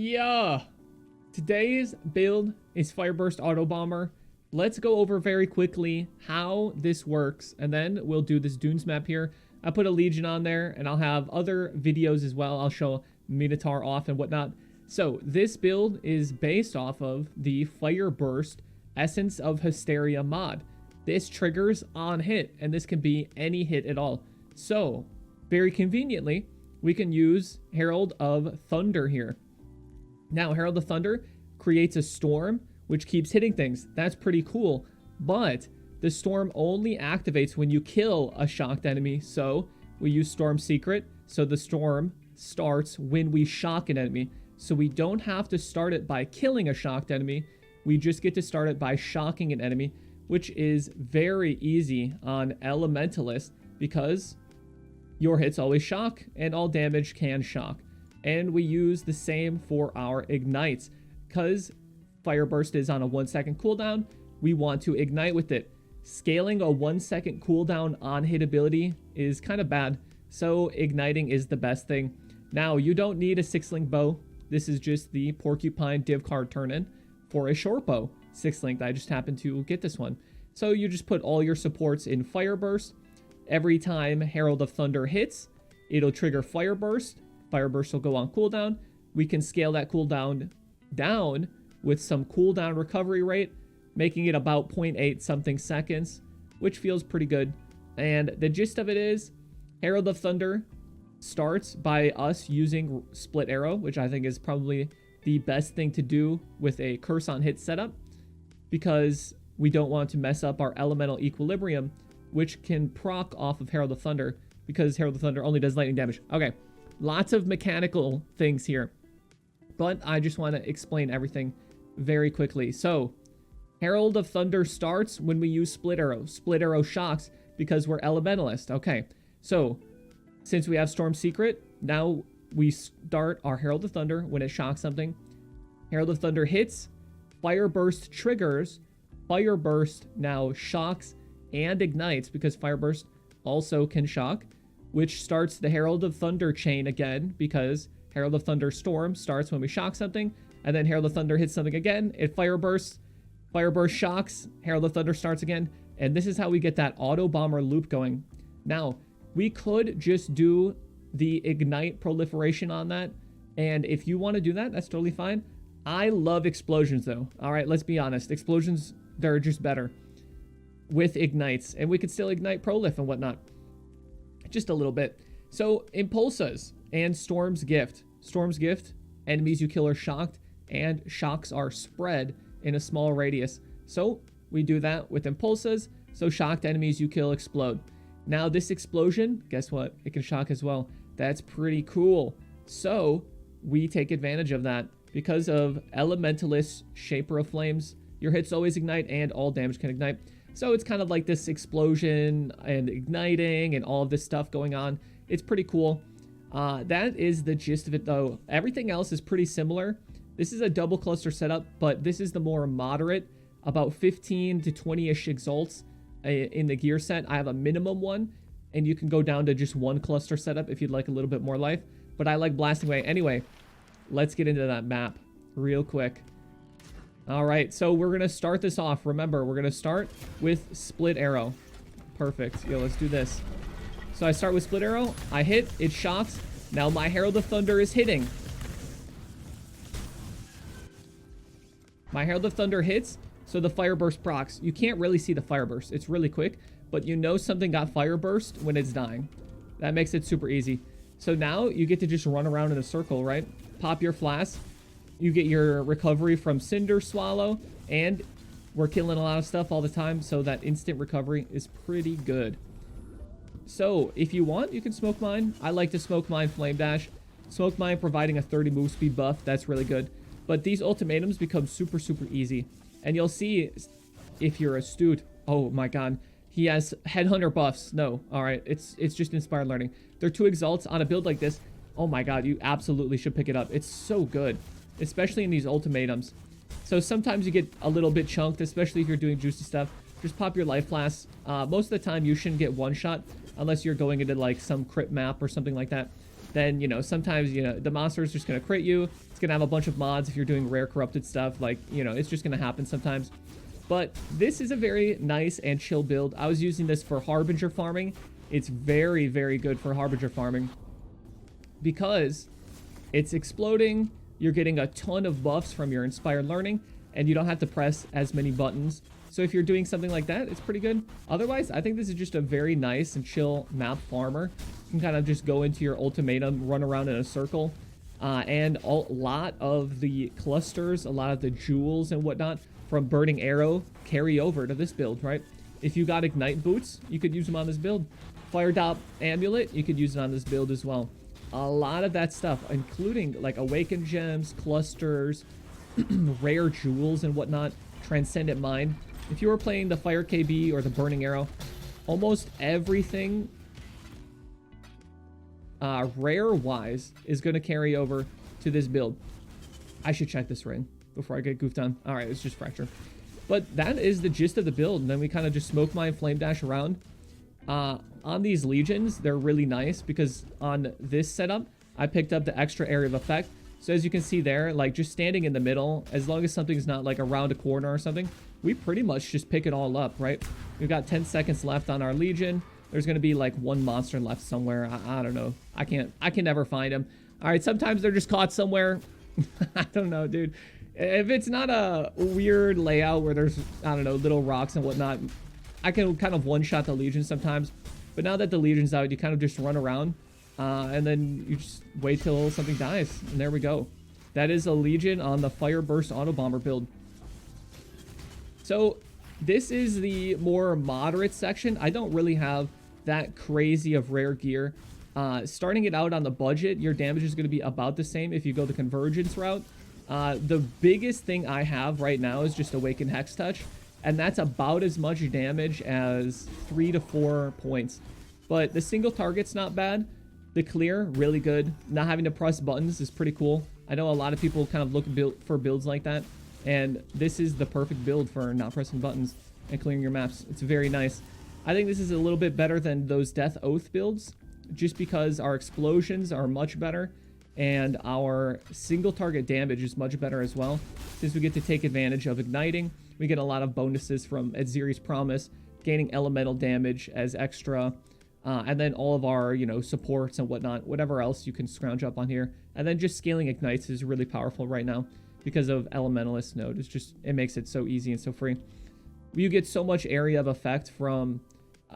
Yeah, today's build is Fireburst Autobomber. Let's go over very quickly how this works, and then we'll do this Dunes map here. I put a Legion on there, and I'll have other videos as well. I'll show Minotaur off and whatnot. So this build is based off of the Fireburst Essence of Hysteria mod. This triggers on hit, and this can be any hit at all. So, very conveniently, we can use Herald of Thunder here. Now, Herald of Thunder creates a storm, which keeps hitting things. That's pretty cool. But the storm only activates when you kill a shocked enemy. So we use Storm Secret. So the storm starts when we shock an enemy. So we don't have to start it by killing a shocked enemy. We just get to start it by shocking an enemy, which is very easy on Elementalist because your hits always shock and all damage can shock. And we use the same for our ignites. Because Fireburst is on a 1 second cooldown, we want to ignite with it. Scaling a 1 second cooldown on hit ability is kind of bad, so igniting is the best thing. Now, you don't need a 6-link bow. This is just the Porcupine div card turn-in for a short bow. 6-link, I just happened to get this one. So you just put all your supports in Fireburst. Every time Herald of Thunder hits, it'll trigger Fireburst. Fireburst will go on cooldown. We can scale that cooldown down with some cooldown recovery rate, making it about 0.8 something seconds, which feels pretty good. And the gist of it is, Herald of Thunder starts by us using Split Arrow, which I think is probably the best thing to do with a Curse on Hit setup, because we don't want to mess up our elemental equilibrium, which can proc off of Herald of Thunder, because Herald of Thunder only does lightning damage. Okay. Lots of mechanical things here, but I just want to explain everything very quickly. So, Herald of Thunder starts when we use Split Arrow. Split Arrow shocks because we're Elementalist. Okay, so since we have Storm Secret, now we start our Herald of Thunder when it shocks something. Herald of Thunder hits, Fireburst triggers, Fireburst now shocks and ignites because Fireburst also can shock, which starts the Herald of Thunder chain again, because Herald of Thunder Storm starts when we shock something, and then Herald of Thunder hits something again, it Firebursts, Fireburst shocks, Herald of Thunder starts again, and this is how we get that Autobomber loop going. Now, we could just do the Ignite proliferation on that, and if you want to do that, that's totally fine. I love explosions, though. Alright, let's be honest. Explosions, they're just better with Ignites, and we could still Ignite Prolif and whatnot. Just a little bit. So, Impulsas and Storm's Gift. Storm's Gift, enemies you kill are shocked, and shocks are spread in a small radius. So, we do that with Impulsas, so shocked enemies you kill explode. Now, this explosion, guess what? It can shock as well. That's pretty cool. So we take advantage of that. Because of Elementalist Shaper of Flames, your hits always ignite and all damage can ignite. So it's kind of like this explosion and igniting and all of this stuff going on. It's pretty cool. That is the gist of it though. Everything else is pretty similar. This is a double cluster setup, but this is the more moderate, about 15 to 20-ish exalts in the gear set. I have a minimum one, and you can go down to just one cluster setup if you'd like a little bit more life. But I like blasting away. Anyway, let's get into that map real quick. All right, so we're going to start this off. Remember, we're going to start with split arrow. Perfect. Yo, let's do this. So I start with split arrow. I hit. It shocks. Now my Herald of Thunder is hitting. My Herald of Thunder hits, so the fire burst procs. You can't really see the fire burst. It's really quick, but you know something got fire burst when it's dying. That makes it super easy. So now you get to just run around in a circle, right? Pop your flask. You get your recovery from Cinder Swallow, and we're killing a lot of stuff all the time, so that instant recovery is pretty good. So if you want, you can smoke mine. I like to smoke mine Flame Dash. Smoke mine providing a 30 move speed buff. That's really good. But these ultimatums become super, super easy. And you'll see if you're astute. Oh my god. He has Headhunter buffs. No. Alright. It's just Inspired Learning. There are 2 exalts on a build like this. Oh my god. You absolutely should pick it up. It's so good. Especially in these ultimatums. So sometimes you get a little bit chunked, especially if you're doing juicy stuff. Just pop your life flask. Most of the time you shouldn't get one shot unless you're going into like some crit map or something like that. Then, you know, sometimes, you know, the monster is just going to crit you. It's going to have a bunch of mods if you're doing rare corrupted stuff. Like, you know, it's just going to happen sometimes. But this is a very nice and chill build. I was using this for Harbinger farming. It's very, very good for Harbinger farming. Because it's exploding. You're getting a ton of buffs from your Inspired Learning. And you don't have to press as many buttons. So if you're doing something like that, it's pretty good. Otherwise, I think this is just a very nice and chill map farmer. You can kind of just go into your ultimatum, run around in a circle. And a lot of the clusters, a lot of the jewels and whatnot from Burning Arrow carry over to this build, right? If you got Ignite Boots, you could use them on this build. Fire Dot Amulet, you could use it on this build as well. A lot of that stuff, including like Awakened Gems, clusters, rare jewels and whatnot, Transcendent Mind. If you were playing the Fire KB or the Burning Arrow, almost everything rare-wise is going to carry over to this build. I should check this ring before I get goofed on. All right, it's just Fracture. But that is the gist of the build. And then we kind of just smoke mine, Flame Dash around. On these Legions, they're really nice because on this setup, I picked up the extra area of effect. So as you can see there, like just standing in the middle, as long as something's not like around a corner or something, we pretty much just pick it all up, right? We've got 10 seconds left on our Legion. There's going to be like one monster left somewhere. I don't know. I can never find him. All right, sometimes they're just caught somewhere. I don't know, dude. If it's not a weird layout where there's, I don't know, little rocks and whatnot, I can kind of one-shot the Legion sometimes. But now that the Legion's out, you kind of just run around. And then you just wait till something dies. And there we go. That is a Legion on the Fireburst Autobomber build. So this is the more moderate section. I don't really have that crazy of rare gear. Starting it out on the budget, your damage is going to be about the same if you go the Convergence route. The biggest thing I have right now is just Awakened Hex Touch. And that's about as much damage as 3 to 4 points. But the single target's not bad. The clear, really good. Not having to press buttons is pretty cool. I know a lot of people kind of look for builds like that. And this is the perfect build for not pressing buttons and clearing your maps. It's very nice. I think this is a little bit better than those Death Oath builds. Just because our explosions are much better. And our single target damage is much better as well. Since we get to take advantage of igniting. We get a lot of bonuses from Edziri's Promise. Gaining elemental damage as extra. And then all of our, you know, supports and whatnot, whatever else you can scrounge up on here. And then just scaling ignites is really powerful right now because of Elementalist node. It's just, it makes it so easy and so free. You get so much area of effect from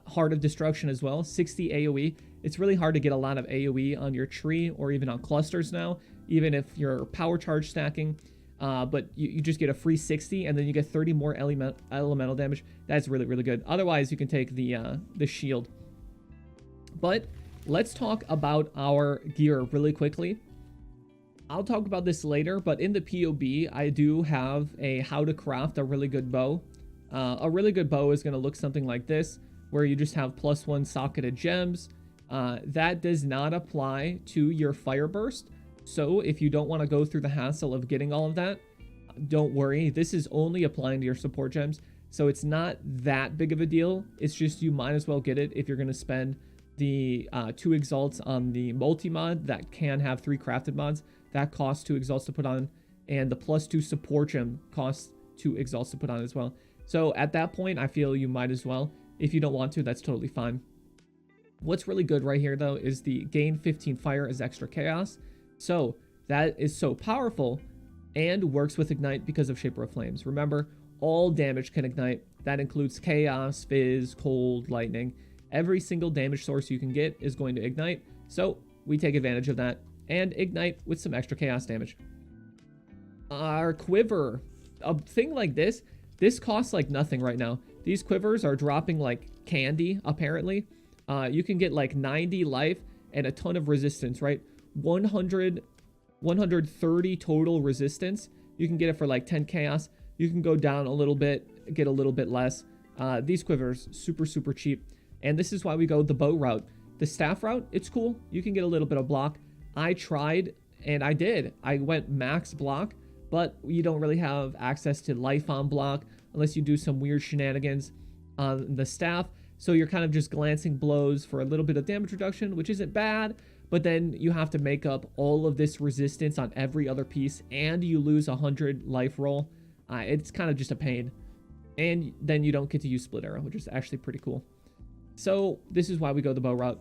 Heart of Destruction as well, 60 AoE. It's really hard to get a lot of AoE on your tree or even on clusters now, even if you're power charge stacking. But you just get a free 60 and then you get 30 more elemental damage. That's really, really good. Otherwise, you can take the shield. But let's talk about our gear really quickly. I'll talk about this later, but in the POB, I do have a how to craft a really good bow. A really good bow is going to look something like this, where you just have +1 socketed gems. That does not apply to your fire burst. So if you don't want to go through the hassle of getting all of that, don't worry. This is only applying to your support gems. So it's not that big of a deal. It's just you might as well get it if you're going to spend the 2 exalts on the multi-mod that can have 3 crafted mods. That costs 2 exalts to put on. And the +2 support gem costs 2 exalts to put on as well. So at that point, I feel you might as well. If you don't want to, that's totally fine. What's really good right here, though, is the gain 15 fire as extra chaos. So that is so powerful and works with ignite because of Shaper of Flames. Remember, all damage can ignite. That includes chaos, fizz, cold, lightning. Every single damage source you can get is going to ignite. So we take advantage of that and ignite with some extra chaos damage. Our quiver, a thing like this costs like nothing right now. These quivers are dropping like candy, apparently. You can get like 90 life and a ton of resistance, right? 130 total resistance. You can get it for like 10 chaos. You can go down a little bit, get a little bit less. These quivers, super cheap. And this is why we go the bow route. The staff route, it's cool. You can get a little bit of block. I tried, and I did. I went max block, but you don't really have access to life on block unless you do some weird shenanigans on the staff. So you're kind of just glancing blows for a little bit of damage reduction, which isn't bad, but then you have to make up all of this resistance on every other piece, and you lose 100 life roll. It's kind of just a pain. And then you don't get to use split arrow, which is actually pretty cool. So this is why we go the bow route.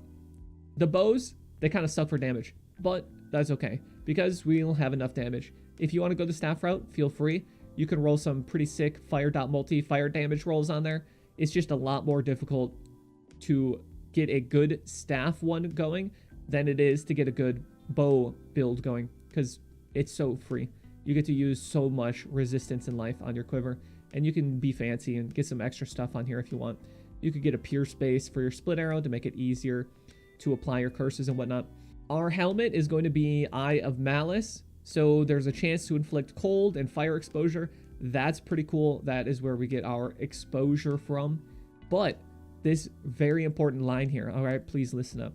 The bows, they kind of suck for damage, but that's okay because we'll have enough damage. If you want to go the staff route, feel free. You can roll some pretty sick fire.multi fire damage rolls on there. It's just a lot more difficult to get a good staff one going than it is to get a good bow build going because it's so free. You get to use so much resistance and life on your quiver, and you can be fancy and get some extra stuff on here if you want. You could get a pierce base for your split arrow to make it easier to apply your curses and whatnot. Our helmet is going to be Eye of Malice, so there's a chance to inflict cold and fire exposure. That's pretty cool. That is where we get our exposure from. But this very important line here, all right, please listen up.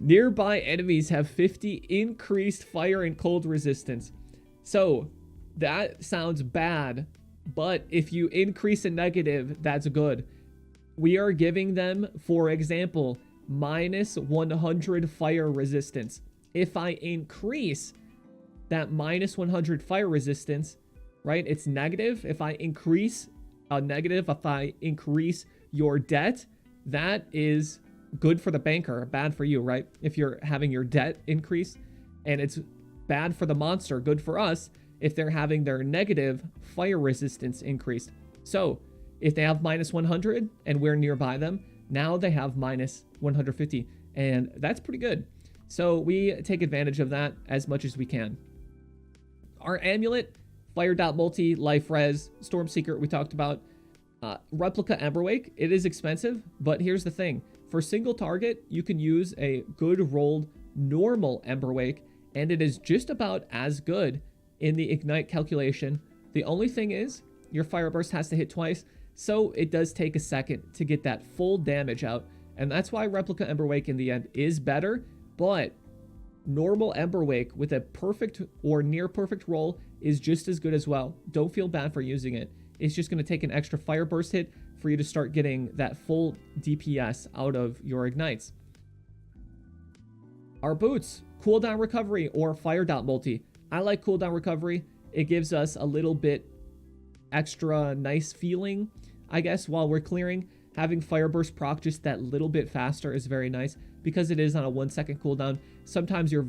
Nearby enemies have 50 increased fire and cold resistance. So that sounds bad, but if you increase a negative, that's good. We are giving them, for example, minus 100 fire resistance. If I increase that minus 100 fire resistance, right, it's negative. If I increase a negative, if I increase your debt, that is good for the banker, bad for you, right? If you're having your debt increase, and it's bad for the monster, good for us if they're having their negative fire resistance increased. So if they have minus 100 and we're nearby them, now they have minus 150, and that's pretty good. So we take advantage of that as much as we can. Our amulet, fire.multi, life res, storm secret we talked about. Replica Emberwake, it is expensive, but here's the thing. For single target, you can use a good rolled normal Emberwake, and it is just about as good in the ignite calculation. The only thing is, your fire burst has to hit twice, so it does take a second to get that full damage out, and that's why Replica Emberwake in the end is better, but normal Emberwake with a perfect or near perfect roll is just as good as well. Don't feel bad for using it. It's just going to take an extra fire burst hit for you to start getting that full DPS out of your ignites. Our boots, cooldown recovery or fire.multi. I like cooldown recovery. It gives us a little bit extra nice feeling, I guess, while we're clearing. Having fire burst proc just that little bit faster is very nice because it is on a 1 second cooldown. Sometimes you're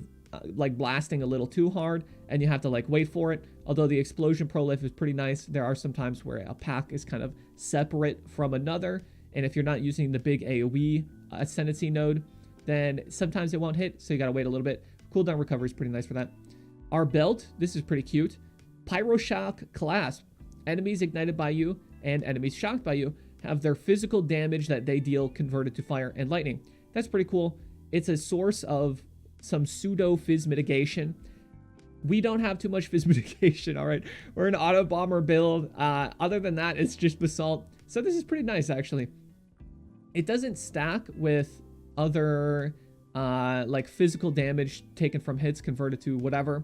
like blasting a little too hard and you have to like wait for it. Although the explosion prolif is pretty nice, there are some times where a pack is kind of separate from another, and if you're not using the big AoE ascendancy node, then sometimes it won't hit, so you gotta wait a little bit. Cooldown recovery is pretty nice for that. Our belt, this is pretty cute. Pyroshock clasp. Enemies ignited by you and enemies shocked by you have their physical damage that they deal converted to fire and lightning. That's pretty cool. It's a source of some pseudo fizz mitigation. We don't have too much fizz mitigation, all right? We're an Autobomber build. Other than that, it's just Basalt. So this is pretty nice, actually. It doesn't stack with other, like, physical damage taken from hits converted to whatever.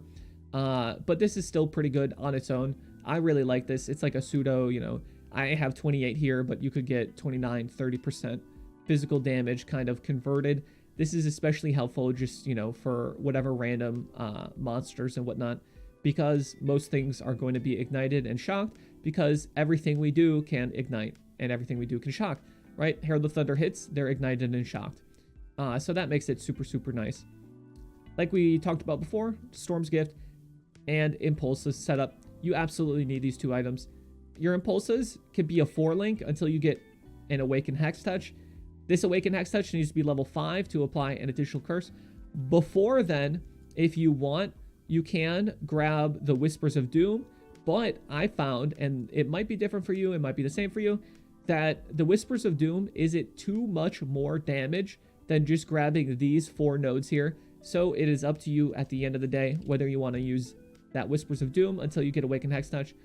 But this is still pretty good on its own. I really like this. It's like a pseudo, you know, I have 28 here, but you could get 29, 30% physical damage kind of converted. This is especially helpful just, you know, for whatever random monsters and whatnot, because most things are going to be ignited and shocked, because everything we do can ignite and everything we do can shock, right? Herald of Thunder hits, they're ignited and shocked. So that makes it super, super nice. Like we talked about before, Storm's Gift and Impulses setup. You absolutely need these 2 items. Your Impulses can be a 4-link until you get an Awakened Hex Touch. This Awakened Hex Touch needs to be level 5 to apply an additional curse. Before then, if you want, you can grab the Whispers of Doom, but I found, and it might be different for you, it might be the same for you, that the Whispers of Doom is it too much more damage than just grabbing these 4 nodes here. So it is up to you at the end of the day whether you want to use that Whispers of Doom until you get Awakened Hex Touch.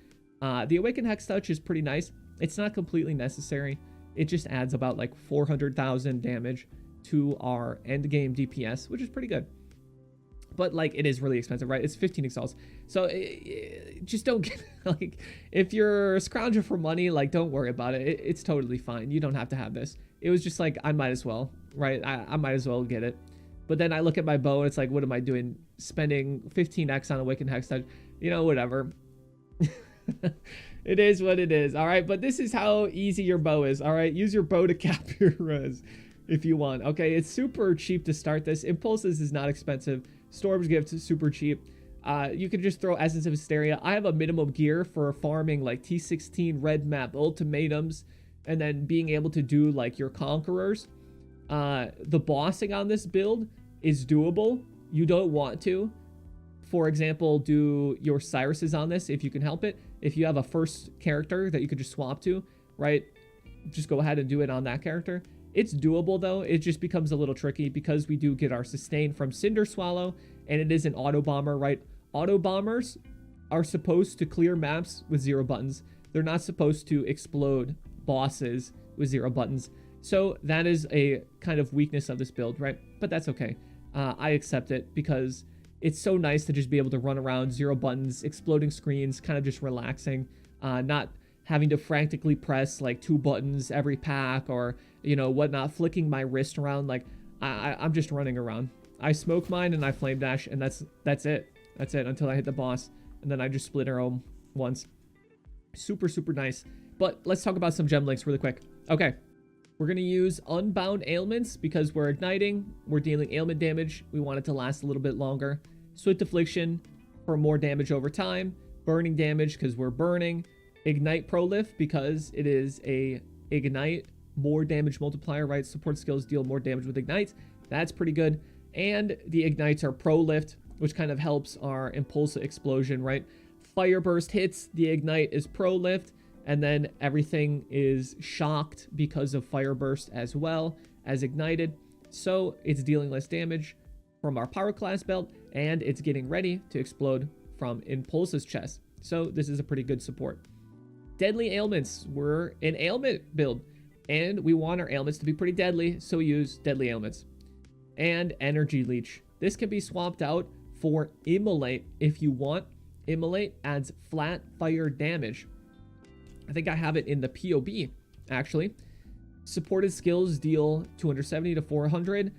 The Awakened Hex Touch is pretty nice. It's not completely necessary. It just adds about like 400,000 damage to our end game DPS, which is pretty good. But like, it is really expensive, right? It's 15 Exiles. So just don't get, like, if you're scrounging for money, like, don't worry about it. It's totally fine. You don't have to have this. It was just like, I might as well, right? I might as well get it. But then I look at my bow and it's like, what am I doing? Spending 15x on Awakened Hex Touch, you know, whatever. It is what it is. All right. But this is how easy your bow is. All right. Use your bow to cap your res if you want. Okay. It's super cheap to start this. Impulses is not expensive. Storm's Gift is super cheap. You can just throw Essence of Hysteria. I have a minimum gear for farming like T16 red map ultimatums and then being able to do like your conquerors. The bossing on this build is doable. You don't want to, for example, do your Cyruses on this if you can help it. If you have a first character that you could just swap to, right? Just go ahead and do it on that character. It's doable though. It just becomes a little tricky because we do get our sustain from Cinder Swallow and it is an Autobomber, right? Autobombers are supposed to clear maps with 0 buttons. They're not supposed to explode bosses with 0 buttons. So that is a kind of weakness of this build, right? But that's okay. I accept it because it's so nice to just be able to run around, 0 buttons, exploding screens, kind of just relaxing, not having to frantically press like 2 buttons every pack or, you know, whatnot, flicking my wrist around. Like I'm just running around. I smoke mine and I flame dash and that's it. That's it until I hit the boss. And then I just split arrow once. Super, super nice. But let's talk about some gem links really quick. Okay. We're going to use Unbound Ailments because we're igniting. We're dealing ailment damage. We want it to last a little bit longer. Swift Affliction for more damage over time. Burning damage because we're burning. Ignite Prolift because it is a ignite more damage multiplier, right? Support skills deal more damage with ignites. That's pretty good. And the ignites are Prolift, which kind of helps our Impulsive Explosion, right? Fire Burst hits. The ignite is Prolift. And then everything is shocked because of Fire Burst as well as ignited. So it's dealing less damage from our Power Class belt, and it's getting ready to explode from Impulse's chest. So this is a pretty good support. Deadly Ailments. We're an ailment build, and we want our ailments to be pretty deadly, so we use Deadly Ailments. And Energy Leech. This can be swapped out for Immolate if you want. Immolate adds flat fire damage. I think I have it in the POB, actually. Supported skills deal 270 to 400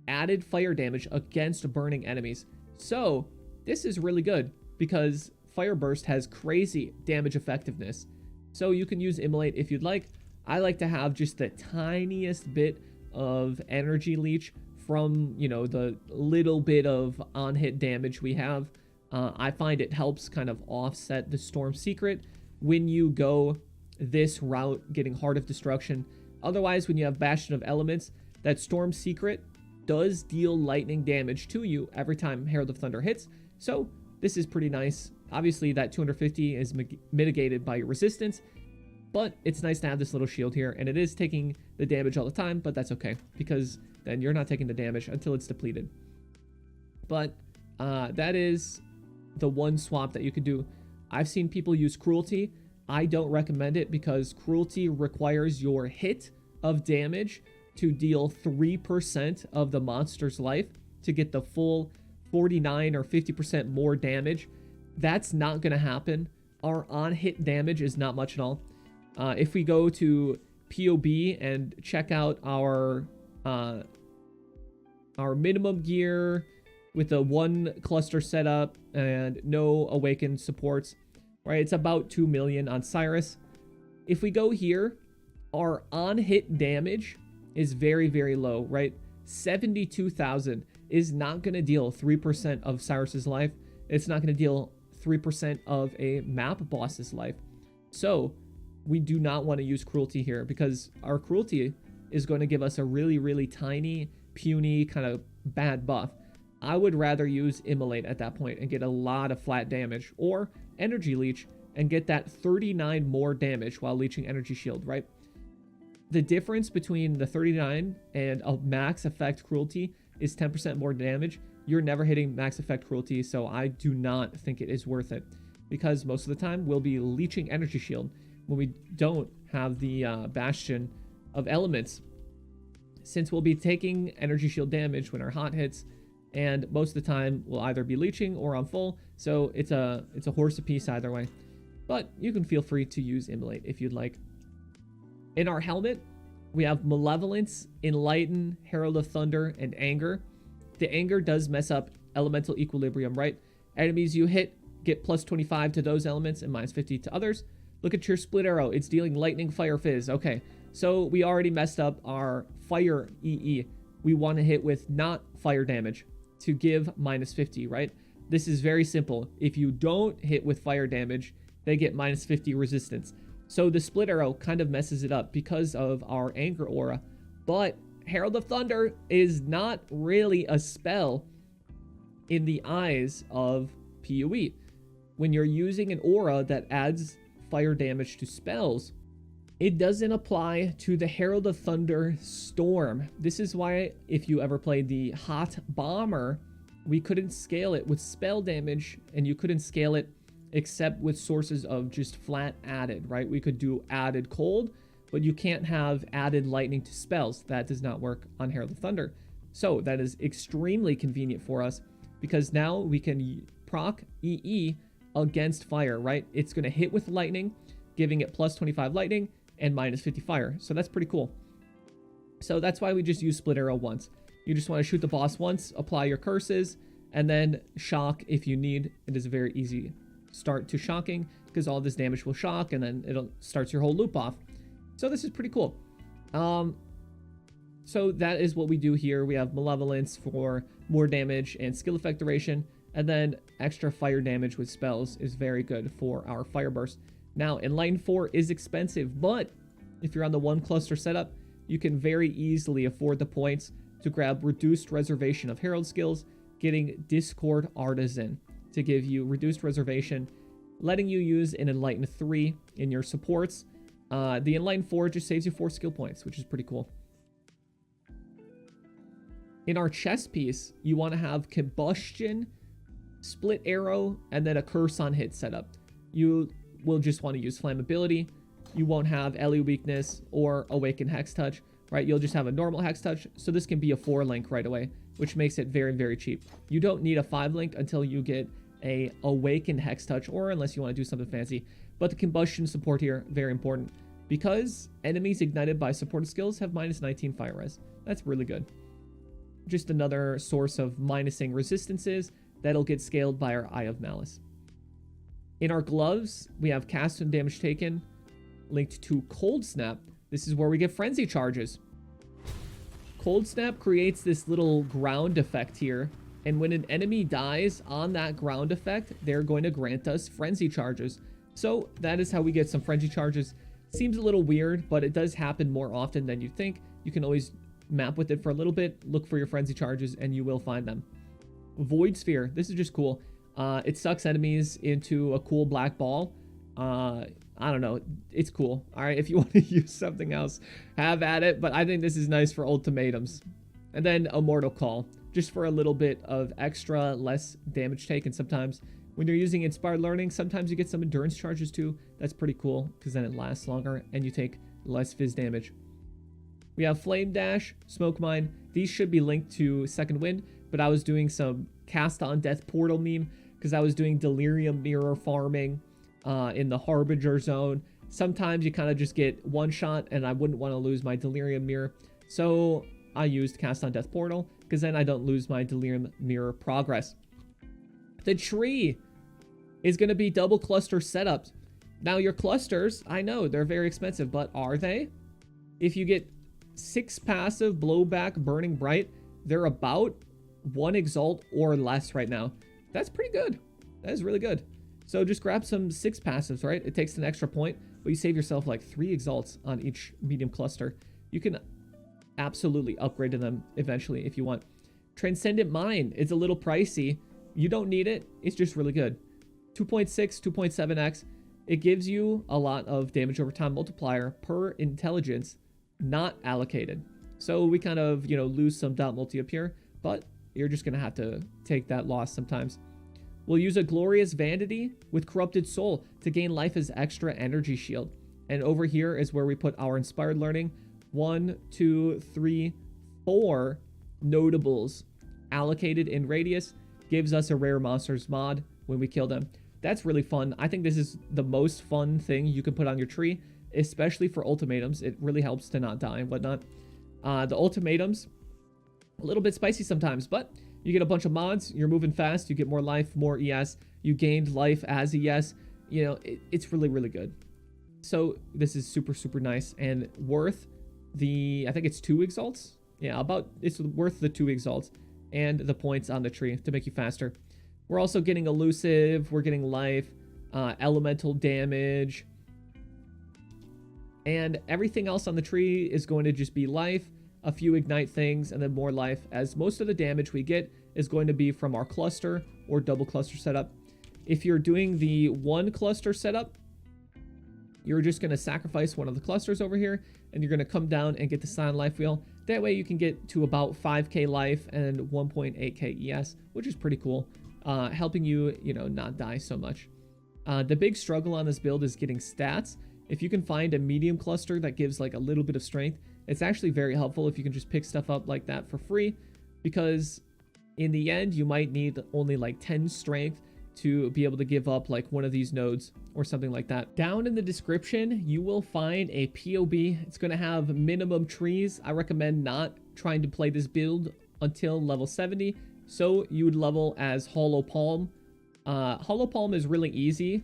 added fire damage against burning enemies. So this is really good because Fire Burst has crazy damage effectiveness. So you can use Immolate if you'd like. I like to have just the tiniest bit of Energy Leech from, you know, the little bit of on-hit damage we have. I find it helps kind of offset the Storm Secret when you go this route, getting Heart of Destruction. Otherwise, when you have Bastion of Elements, that Storm Secret does deal lightning damage to you every time Herald of Thunder hits. So this is pretty nice. Obviously, that 250 is mitigated by your resistance, but it's nice to have this little shield here, and it is taking the damage all the time, but that's okay, because then you're not taking the damage until it's depleted. But that is the one swap that you could do. I've seen people use Cruelty. I don't recommend it because Cruelty requires your hit of damage to deal 3% of the monster's life to get the full 49 or 50% more damage. That's not going to happen. Our on-hit damage is not much at all. If we go to POB and check out our minimum gear with the 1 cluster setup and no awakened supports, right? It's about 2 million on Cyrus. If we go here, our on-hit damage is very, very low, right? 72,000 is not going to deal 3% of Cyrus's life. It's not going to deal 3% of a map boss's life. So we do not want to use Cruelty here because our Cruelty is going to give us a really, really tiny, puny, kind of bad buff. I would rather use Immolate at that point and get a lot of flat damage, or Energy Leech and get that 39 more damage while leeching Energy Shield, right? The difference between the 39 and a max effect Cruelty is 10% more damage. You're never hitting max effect Cruelty, so I do not think it is worth it because most of the time we'll be leeching Energy Shield when we don't have the Bastion of Elements, since we'll be taking Energy Shield damage when our hot hits, and most of the time we'll either be leeching or on full, so it's a horse apiece either way. But you can feel free to use Immolate if you'd like. In our helmet, we have Malevolence, Enlighten, Herald of Thunder, and Anger. The Anger does mess up elemental equilibrium, right? Enemies you hit get plus 25 to those elements and minus 50 to others. Look at your split arrow. It's dealing lightning, fire, fizz. Okay, so we already messed up our fire EE. We want to hit with not fire damage to give minus 50, right? This is very simple. If you don't hit with fire damage, they get minus 50 resistance. So the split arrow kind of messes it up because of our anger aura. But Herald of Thunder is not really a spell in the eyes of PoE. When you're using an aura that adds fire damage to spells, it doesn't apply to the Herald of Thunder Storm. This is why if you ever played the Hot Bomber, we couldn't scale it with spell damage, and you couldn't scale it except with sources of just flat added, right? We could do added cold, but you can't have added lightning to spells. That does not work on Herald of Thunder. So that is extremely convenient for us because now we can proc EE against fire, right? It's going to hit with lightning, giving it plus 25 lightning and minus 50 fire. So that's pretty cool. So that's why we just use split arrow once. You just want to shoot the boss once, apply your curses, and then shock if you need. It is a very easy start to shocking because all this damage will shock and then it'll starts your whole loop off. So this is pretty cool. So that is what we do here. We have Malevolence for more damage and skill effect duration, and then extra fire damage with spells is very good for our fire burst. Now, Enlighten 4 is expensive, but if you're on the 1 cluster setup, you can very easily afford the points to grab Reduced Reservation of Herald skills, getting Discord Artisan to give you reduced reservation, letting you use an Enlighten 3 in your supports. The Enlighten 4 just saves you 4 skill points, which is pretty cool. In our chest piece, you want to have Combustion, Split Arrow, and then a Curse on Hit setup. You will just want to use Flammability. You won't have Ellie Weakness or Awaken Hex Touch, right? You'll just have a normal Hex Touch, so this can be a 4 link right away, which makes it very, very cheap. You don't need a 5 link until you get a Awaken Hex Touch, or unless you want to do something fancy. But the Combustion support here, very important, because enemies ignited by supported skills have minus 19 fire res. That's really good. Just another source of minusing resistances that'll get scaled by our Eye of Malice. In our gloves, we have cast and damage taken linked to Cold Snap. This is where we get frenzy charges. Cold Snap creates this little ground effect here, and when an enemy dies on that ground effect, they're going to grant us frenzy charges. So that is how we get some frenzy charges. Seems a little weird, but it does happen more often than you think. You can always map with it for a little bit, look for your frenzy charges, and you will find them. Void Sphere, this is just cool. It sucks enemies into a cool black ball. I don't know, it's cool. All right, if you want to use something else, have at it, but I think this is nice for ultimatums. And then Immortal Call, just for a little bit of extra, less damage taken. Sometimes when you're using Inspired Learning, sometimes you get some endurance charges too. That's pretty cool, because then it lasts longer and you take less fizz damage. We have Flame Dash, Smoke Mine. These should be linked to Second Wind, but I was doing some Cast on Death Portal meme, because I was doing Delirium Mirror farming in the Harbinger zone. Sometimes you kind of just get one shot, and I wouldn't want to lose my Delirium Mirror. So I used Cast on Death Portal, because then I don't lose my Delirium Mirror progress. The tree is going to be double cluster setups. Now your clusters, I know they're very expensive, but are they? If you get 6 passive, blowback, burning bright, they're about 1 exalt or less right now. That's pretty good. That is really good. So just grab some 6 passives, right? It takes an extra point, but you save yourself like 3 exalts on each medium cluster. You can absolutely upgrade to them eventually if you want. Transcendent Mine is a little pricey. You don't need it. It's just really good. 2.6, 2.7x. It gives you a lot of damage over time multiplier per intelligence not allocated. So we kind of, you know, lose some dot multi up here, but you're just going to have to take that loss sometimes. We'll use a Glorious Vanity with Corrupted Soul to gain life as extra energy shield. And over here is where we put our Inspired Learning. 1, 2, 3, 4 notables allocated in radius. Gives us a rare monsters mod when we kill them. That's really fun. I think this is the most fun thing you can put on your tree, especially for ultimatums. It really helps to not die and whatnot. The ultimatums, a little bit spicy sometimes, but you get a bunch of mods, you're moving fast, you get more life, more ES, you gained life as ES. You know, it's really, really good. So this is super, super nice and worth the, I think it's 2 exalts. Yeah, it's worth the 2 exalts and the points on the tree to make you faster. We're also getting elusive, we're getting life, elemental damage, and everything else on the tree is going to just be life, a few ignite things, and then more life, as most of the damage we get is going to be from our cluster or double cluster setup. If you're doing the 1 cluster setup, you're just going to sacrifice one of the clusters over here, and you're going to come down and get the Silent Life Wheel. That way you can get to about 5k life and 1.8k ES, which is pretty cool, helping you, you know, not die so much. The big struggle on this build is getting stats. If you can find a medium cluster that gives like a little bit of strength, it's actually very helpful if you can just pick stuff up like that for free, because in the end, you might need only like 10 strength to be able to give up like one of these nodes or something like that. Down in the description, you will find a POB. It's going to have minimum trees. I recommend not trying to play this build until level 70. So you would level as Hollow Palm. Hollow Palm is really easy.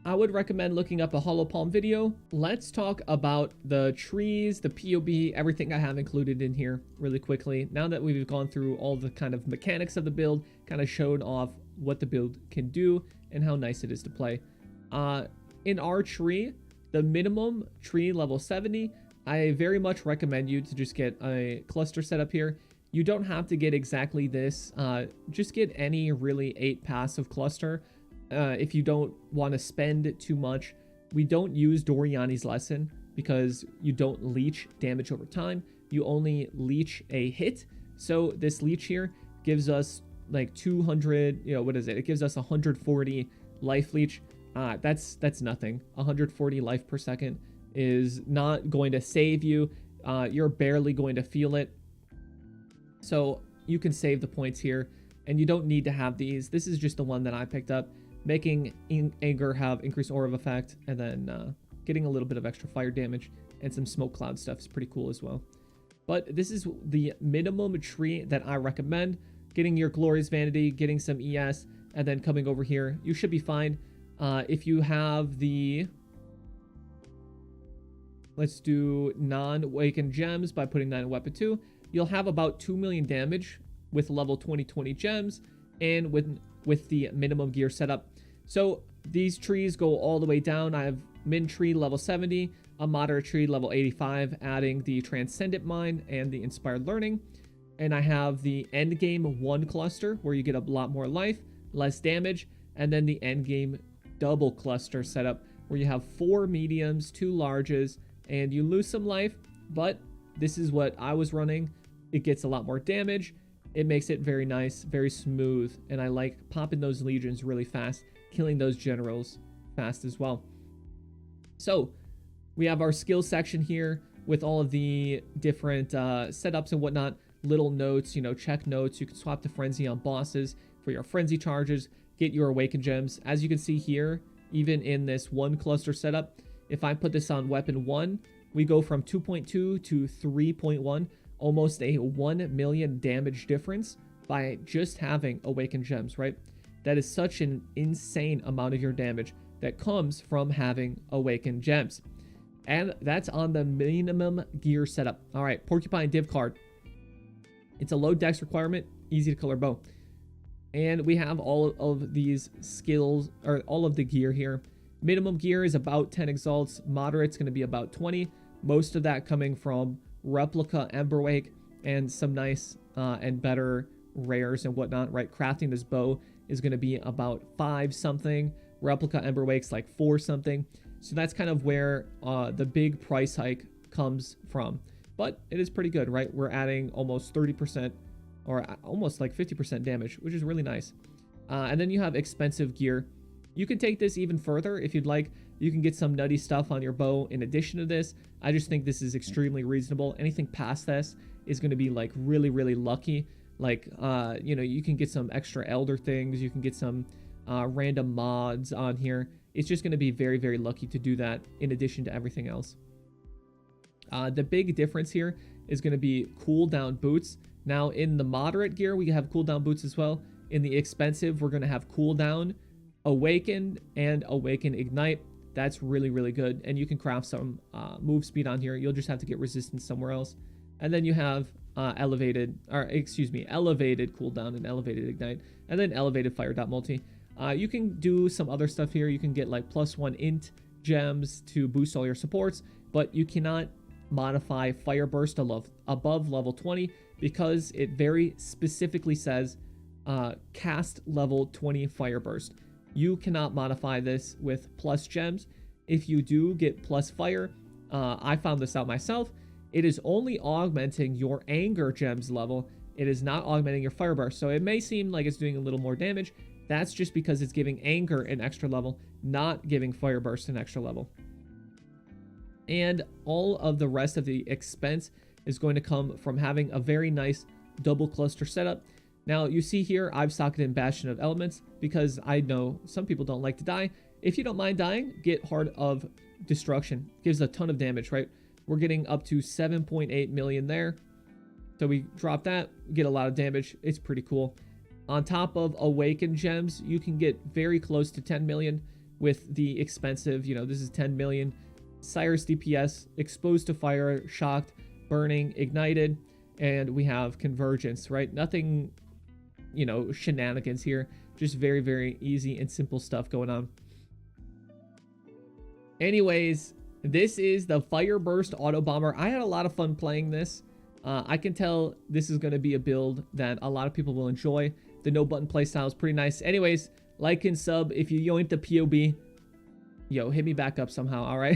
I would recommend looking up a Hollow Palm video. Let's talk about the trees, the POB, everything I have included in here really quickly. Now that we've gone through all the kind of mechanics of the build, kind of showed off what the build can do and how nice it is to play. In our tree, the minimum tree level 70, I very much recommend you to just get a cluster set up here. You don't have to get exactly this. Just get any really 8 passive cluster. If you don't want to spend too much. We don't use Doriani's Lesson because you don't leech damage over time. You only leech a hit. So this leech here gives us like 200, you know, what is it? It gives us 140 life leech. That's nothing. 140 life per second is not going to save you. You're barely going to feel it. So you can save the points here, and you don't need to have these. This is just the one that I picked up. Making Anger have increased aura of effect, and then getting a little bit of extra fire damage and some smoke cloud stuff is pretty cool as well. But this is the minimum tree that I recommend. Getting your Glorious Vanity, getting some ES, and then coming over here, you should be fine. If you have the... Let's do non-awakened gems by putting that in weapon 2. You'll have about 2 million damage with level 20 gems and with the minimum gear setup. So these trees go all the way down. I have min tree level 70, a moderate tree level 85, adding the Transcendent Mine and the Inspired Learning. And I have the end game 1 cluster where you get a lot more life, less damage, and then the end game double cluster setup where you have 4 mediums, 2 larges, and you lose some life, but this is what I was running. it gets a lot more damage. It makes it very nice, very smooth, and I like popping those legions really fast, killing those generals fast as well. So we have our skill section here with all of the different setups and whatnot, little notes, you know, check notes. You can swap to frenzy on bosses for your frenzy charges, get your awakened gems. As you can see here, even in this one cluster setup, if I put this on weapon 1, we go from 2.2 to 3.1, almost a 1 million damage difference by just having awakened gems, right? That is such an insane amount of your damage that comes from having awakened gems. And that's on the minimum gear setup. All right, Porcupine div card. It's a low dex requirement, easy to color bow. And we have all of these skills, or all of the gear here. Minimum gear is about 10 exalts. Moderate's going to be about 20. Most of that coming from replica Emberwake and some nice and better rares and whatnot, right? Crafting this bow is going to be about 5 something. Replica Emberwake's like 4 something. So that's kind of where the big price hike comes from. But it is pretty good, right? We're adding almost 30% or almost like 50% damage, which is really nice. And then you have expensive gear. You can take this even further if you'd like. You can get some nutty stuff on your bow in addition to this. I just think this is extremely reasonable. Anything past this is going to be like really, really lucky. Like, you know, you can get some extra elder things. You can get some random mods on here. It's just going to be very, very lucky to do that in addition to everything else. The big difference here is going to be cooldown boots. Now, in the moderate gear, we have cooldown boots as well. In the expensive, we're going to have cooldown, awakened, and awaken ignite. That's really, really good. And you can craft some move speed on here. You'll just have to get resistance somewhere else. And then you have elevated cooldown and elevated ignite. And then elevated fire dot multi. You can do some other stuff here. You can get like +1 int gems to boost all your supports. But you cannot modify fire burst above level 20 because it very specifically says cast level 20 fire burst. You cannot modify this with plus gems. If you do get plus fire, I found this out myself, it is only augmenting your anger gems level. It is not augmenting your fire burst. So it may seem like it's doing a little more damage. That's just because it's giving anger an extra level, not giving fire burst an extra level. And all of the rest of the expense is going to come from having a very nice double cluster setup. Now, you see here, I've socketed in Bastion of Elements because I know some people don't like to die. If you don't mind dying, get Heart of Destruction. Gives a ton of damage, right? We're getting up to 7.8 million there. So we drop that, get a lot of damage. It's pretty cool. On top of Awakened Gems, you can get very close to 10 million with the expensive, you know, this is 10 million. Cyrus DPS, Exposed to Fire, Shocked, Burning, Ignited, and we have Convergence, right? Nothing, you know, shenanigans here. Just very, very easy and simple stuff going on. Anyways, this is the Fireburst Autobomber. I had a lot of fun playing this. I can tell this is going to be a build that a lot of people will enjoy. The no button playstyle is pretty nice. Anyways, like and sub. If you yoink the POB, yo, hit me back up somehow, all right?